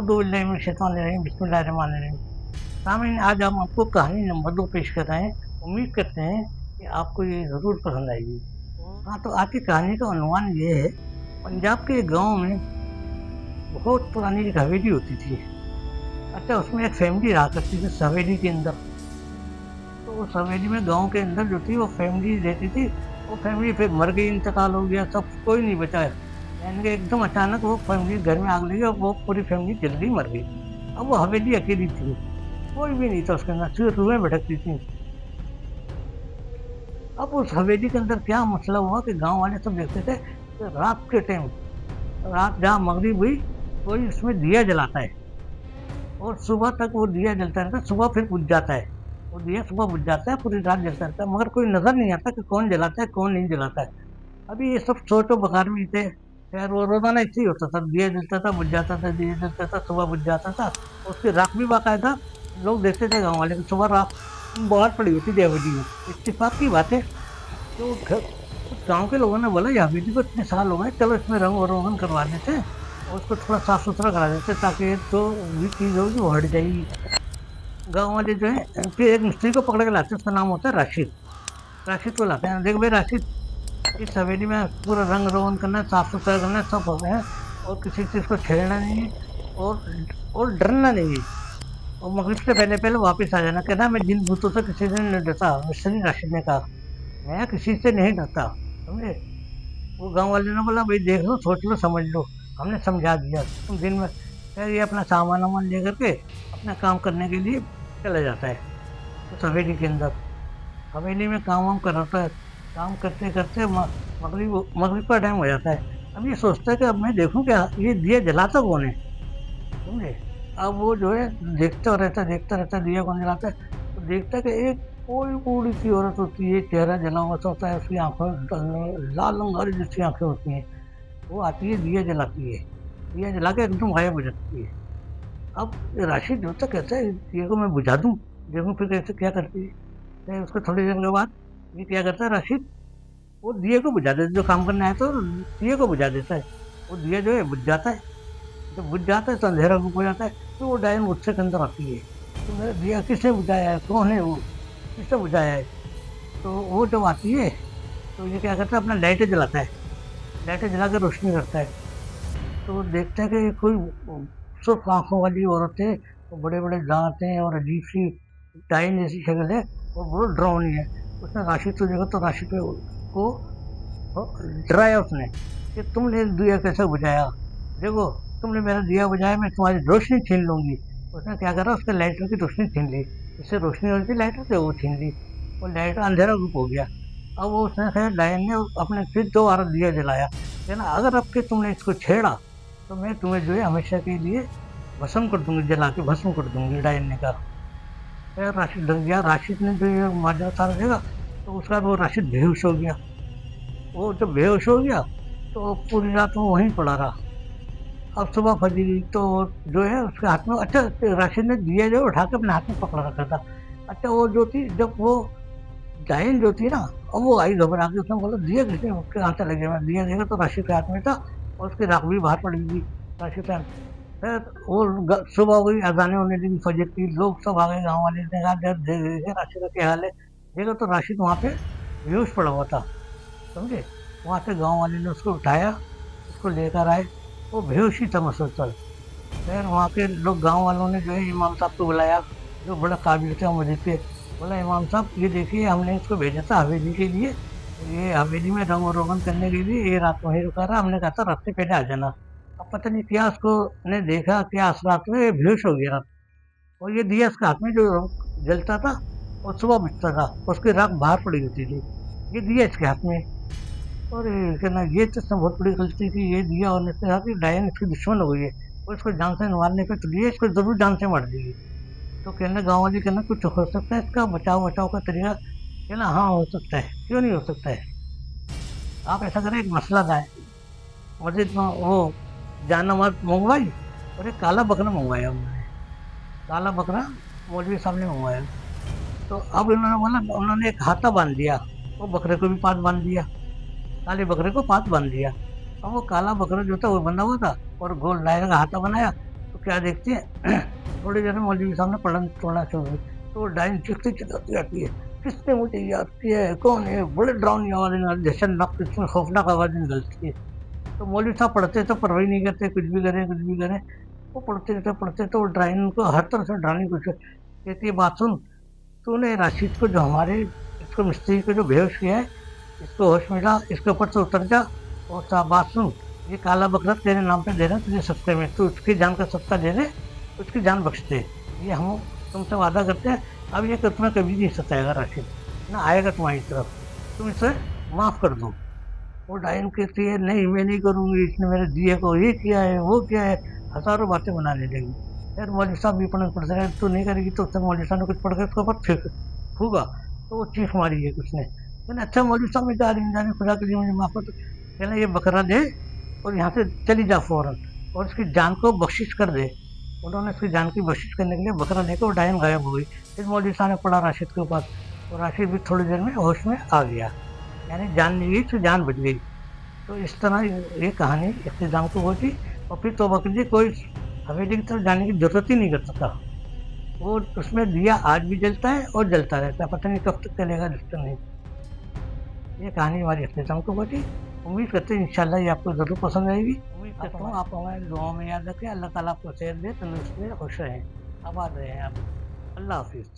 औज़ुबिल्लाहि बिस्मिल्लाहिर्रहमानिर्रहीम। सामीन, आज हम आपको कहानी नंबर 2 पेश कर रहे हैं। उम्मीद करते हैं कि आपको ये ज़रूर पसंद आएगी। हाँ, तो आज की कहानी का उन्वान ये है, पंजाब के एक गाँव में बहुत पुरानी एक हवेली होती थी। अच्छा, उसमें एक फैमिली रहा करती थी उस हवेली के अंदर। तो उस हवेली में गाँव के अंदर जो थी वो फैमिली रहती थी। वो फैमिली फिर मर गई, इंतकाल हो गया, सब कोई नहीं बचा है। यानी कि एकदम अचानक वो फैमिली घर में आग लगी और वो पूरी फैमिली जल गई, मर गई। अब वो हवेली अकेली थी, कोई भी नहीं था उसके अंदर, सिर्फ रूहें भटकती थी। अब उस हवेली के अंदर क्या मसला हुआ कि गाँव वाले सब देखते थे कि रात के टाइम, रात जहाँ मगरिब हुई, कोई उसमें दिया जलाता है और सुबह तक वो दिया जलता रहता है, सुबह फिर बुझ जाता है। वो दिया सुबह बुझ जाता है, पूरी रात जलता रहता है, मगर कोई नज़र नहीं आता कि कौन जलाता है, कौन नहीं जलाता है। अभी ये सब सोचो बकार में थे। खैर वो रोज़ाना ऐसे ही होता था, दिया जलता था, बुझ जाता था, दिया जलता था, सुबह बुझ जाता था। उसकी राख भी बाकायदा लोग देखते थे गाँव वाले, सुबह राख बाहर पड़ी होती थी हवेली में। इत्तेफाक की बात है, तो कुछ गाँव के लोगों ने बोला, ये हवेली को इतने साल हो गए, चलो इसमें रंग रोगन करवा देते हैं और उसको थोड़ा साफ सुथरा करा देते हैं, ताकि जो भी चीज़ होगी वो हट जाएगी। गाँव वाले जो है फिर एक मिस्त्री को पकड़ के लाते हैं, उसका नाम होता है राशिद। राशिद को लाते हैं, देख भाई राशिद, इस हवेली में पूरा रंग रोगन करना है, साफ सुथरा करना है, सब हो गया है और किसी चीज़ को छेड़ना नहीं है और डरना नहीं है और मगरिब से पहले पहले वापस आ जाना। कहना, मैं जिन भूतों से किसी से नहीं डरता, मिस्त्री राशिद ने कहा, मैं किसी से नहीं डरता, समझे। वो गाँव वाले ने बोला, भाई देख लो, सोच लो, समझ लो, हमने समझा दिया, तुम दिन में। फिर ये अपना सामान वामान लेकर के अपना काम करने के लिए चला जाता है उस हवेली के अंदर। हवेली में काम वाम कराता है, काम करते करते मगरिब मगरिब का टाइम हो जाता है। अब ये सोचता है कि अब मैं देखूं क्या ये दिया जलाता कौन है, समझे। अब वो जो है देखता रहता है दिया कौन जलाता है। तो देखता है कि एक कोई बूढ़ी सी औरत होती है, चेहरा जला हुआ सा होता है, उसकी आंखों लाल अंगारी जैसी आंखें होती हैं। वो आती है, दिया जलाती है, दिया जला के एकदम गायब हो जाती है। अब राशिद जो होता है, कहता है, दिए को मैं बुझा दूं, देखूं फिर कैसे क्या करती है। फिर उसको थोड़ी देर के बाद ये क्या करता है राशिद, वो दिए को बुझा देता है, जो काम करने आया था दिए को बुझा देता है। वो दिया जो है बुझ जाता है। जब बुझ जाता है तो अंधेरा गुम हो जाता है। तो वो डायन मुझसे के अंदर आती है, तो मेरा दिया किसने बुझाया है, कौन है वो, किसने बुझाया है। तो वो जब आती है तो ये क्या करता है, अपना लाइटें जलाता है, लाइटें जला के रोशनी करता है। तो वो देखता है कि कोई सुर्ख आंखों वाली औरत है, वो बड़े बड़े दांत हैं और अजीब सी डायन जैसी शक्ल है और बहुत डरावनी है। उसने राशिद को देखा तो राशिद को डराया उसने कि तुमने दिया कैसे बुझाया, देखो तुमने मेरा दिया बुझाया, मैं तुम्हारी रोशनी छीन लूंगी। उसने क्या करा, उसके लाइटर की रोशनी छीन ली, इससे रोशनी होती थी लाइटर से, वो छीन ली, वो लाइटर अंधेरा ग्रुप हो गया। अब वो उसने खैर डायन ने अपने फिर दोबारा दिया जलाया, कहना, अगर अब के तुमने इसको छेड़ा तो मैं तुम्हें जो है हमेशा के लिए भस्म कर दूंगी, जला के भस्म कर दूंगी, डायन ने कहा। फिर राशिद डर गया, राशिद ने जो ये माजरा सारा देखा, तो उसके बाद वो राशिद बेहोश हो गया। वो जब बेहोश हो गया तो पूरी रात वो वहीं पड़ा रहा। अब सुबह फजी तो जो है उसके हाथ में, अच्छा, राशिद ने दिया जो उठा के अपने हाथ में पकड़ रखा था। अच्छा, वो जो थी, जब वो डायन जो थी ना, अब वो आई घबरा के, उसने बोला, दिया किसने, उसके हाथ से लगे, मैं दिया देखा तो राशिद के हाथ में था और उसकी राख भी बाहर पड़ी हुई राशिद के हाथ। फिर वो सुबह हो गई, अजानें होने लगी फजर की, लोग सब आ गए, गाँव वाले ने कहा, देखे राशिद का क्या हाल है। देखा तो राशिद वहाँ पे बेहोश पड़ा हुआ था, समझे। वहाँ से गाँव वाले ने उसको उठाया, उसको लेकर आए, वो बेहोश ही था मुसलसल। फिर वहाँ के लोग, गाँव वालों ने जो है इमाम साहब को बुलाया, जो बड़ा काबिल थे मस्जिद के। बोला, इमाम साहब, ये देखिए, हमने इसको भेजा था हवेली के लिए, ये हवेली में रंग रोगन करने के लिए, ये रात वहीं रुका रहा, हमने कहा था रात से पहले आ जाना। अब पता नहीं क्या उसको ने देखा, क्या असरात में ये बेहोश हो गया। और ये दिया उसके हाथ में जो जलता था और सुबह बुझता था, उसकी राख बाहर पड़ी होती थी, ये दिया इसके हाथ में। और कहना, ये तो इसने बहुत बड़ी गलती की, ये दिया, और इसने कहा कि डायन इसकी दुश्मन हो गई है, और इसको जान से मारने पे तुली है, इसको जरूर जान से मार देगी। तो कहना, गाँव वाले, कहना, कुछ हो सकता है इसका बचाव बचाव का तरीका। कहना, हाँ हो सकता है, क्यों नहीं हो सकता है। आप ऐसा करें, एक मसला था, मस्जिद में वो जान नमाज मंगवाई और एक काला बकरा मंगवाया उन्होंने, काला बकरा मौलवी साहब ने मंगवाया। तो अब इन्होंने बोला, उन्होंने एक हाथा बांध दिया, वो बकरे को भी पास बांध दिया, काले बकरे को पास बांध दिया। अब वो काला बकरा जो था वो बंधा हुआ था और गोल दायरे का हाथा बनाया, तो क्या देखती है थोड़ी देर में मौलवी साहब ने पढ़ना तोड़ना शुरू की, तो डाइन चीखती चिल्लाती आती है, किसने मुझे याद किया है, कौन है, बड़े डरावनी आवाज़ निकालती, दहशतनाक इसमें खौफनाक आवाज़ निकलती है। तो मौलवी साहब पढ़ते तो परवाही नहीं करते, कुछ भी करें कुछ भी करें, वो पढ़ते तो वो डाइन उनको हर तरह से डराने की कोशिश कहती है, बात सुन, तूने राशिद को जो हमारे इसको मिस्त्री को जो बेहोश किया है, इसको होश मिला, इसके ऊपर से उतर जा, और साहब बात सुन, ये काला बकरा तेरे नाम पे दे रहे हैं तुझे सस्ते में, तू उसकी जान का सस्ता दे दे, उसकी जान बख्श दे, ये हम तुमसे वादा करते हैं। अब ये तुम्हें कभी नहीं सताएगा राशिद, ना आएगा तुम्हारी तरफ, तुम इसे माफ़ कर दो। वो डायन कहती है, नहीं मैं नहीं करूँगी, इसने मेरे दिए को ये किया है वो किया है, हज़ारों बातें बनाने लगी। फिर मौलवी साहब भी पढ़ सके, तू नहीं करेगी तो उससे मौलवी साहब ने कुछ पढ़ के उसके ऊपर फूका, तो वो चीख मारी है उसने। मैंने अच्छा मौलवी साहब मैं जा रही जाने, खुदा के लिए मुझे माफ़ कर दो। कहना ये बकरा दे और यहाँ से चली जा फ़ौरन, और उसकी जान को बख्शिश कर दे। उन्होंने उसकी जान की बख्शिश करने के लिए बकरा लेकर वो डायन गायब हो गई। फिर मौलवी साहब ने पढ़ा राशिद के ऊपर, और राशिद भी थोड़ी देर में होश में आ गया, यानी जान नहीं गई तो जान बच गई। तो इस तरह ये कहानी इख्तिताम को होती, और फिर तौबा कीजिए, कोई हवेली की तरफ जाने की ज़रूरत ही नहीं करता था। वो उसमें दिया आज भी जलता है और जलता रहता है, पता नहीं कब तक चलेगा जलता नहीं। ये कहानी हमारी इख्तिताम को होती। उम्मीद करते हैं इंशाल्लाह ये आपको ज़रूर पसंद आएगी। उम्मीद करता हूँ आप हमारे दुआओं में याद रखें। अल्लाह ताला आपको सेहत दे, तंदुरुस्ती दे, खुश रहें, आबाद रहें आप। अल्लाह हाफ़िज़।